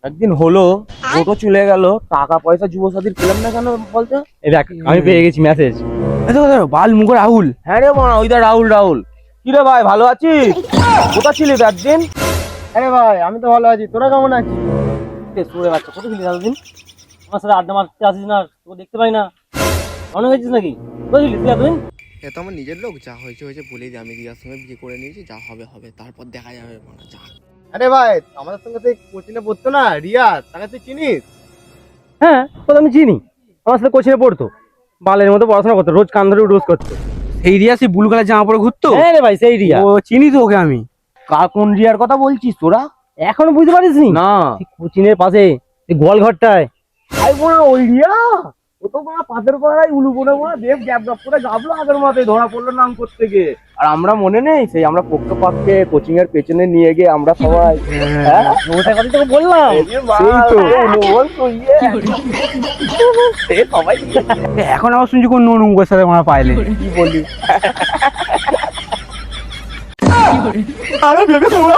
একদিন হলো ফটো চলে গেল, টাকা পয়সা যুব সাথীর পেলাম না কেন বলতো? এই দেখ আমি পেয়ে গেছি মেসেজ। বাল মুখ রাহুল। হ্যাঁ রে মা, ওই দা রাহুল রাহুল। কি রে ভাই, ভালো আছিস? কোথা ছিলি একদিন? আরে ভাই আমি তো ভালো আছি, তোরা কেমন আছিস? সুরে বাচ্চা, কোথায় ছিলিস এতদিন? আমার সাথে আড্ডা মারতে আসিস না, তোকে দেখতে পাই না। অনেক হয়েছিস নাকি? কোথায় ছিলিস তুই এতদিন? এ তো আমার নিজের লোক, যা হয়েছে হয়েছে বলেই দিই, আমি রিয়ার সঙ্গে বিয়ে করে নিয়েছি, যা হবে হবে, তারপর দেখা যাবে মানে যা। আরে ভাই আমাদের সঙ্গে তুই কোচিনে পড়তো না রিয়া, তাকে তুই চিনিস? হ্যাঁ, তো আমি চিনি। আমার সাথে কোচিনে পড়তো, বালের মতো পড়াশোনা করতো, রোজ কান ধরে রোজ করতো। সেই রিয়া সেই ব্লু কালার জামা পরে ঘুরতো? হ্যাঁ রে ভাই, সেই রিয়া। ও চিনি তো ওকে আমি। কোন রিয়ার কথা বলছিস তোরা? এখনো বুঝতে পারিস নি? না কোচিনের পাশে গোয়াল ঘরটায় ওই রিয়া। ও তো মা পাথর পাড়ায় উলু বনে বনে দেব গ্যাপ গ্যাপ করে গাবলো আগের মতোই, ধরা পড়লো নাম করতে গিয়ে। আর আমরা মনে নেই সেই আমরা পক্ষে কোচিং এর পেছনে নিয়ে গিয়ে আমরা সবাই ওটা কথা তোকে বললাম। সেই তো উলু বল তো সে সবাই। এখন আবার শুনছি কোন নুনুর সাথে মারা পাইলে। কি বলি? আরে ভেবে তোমরা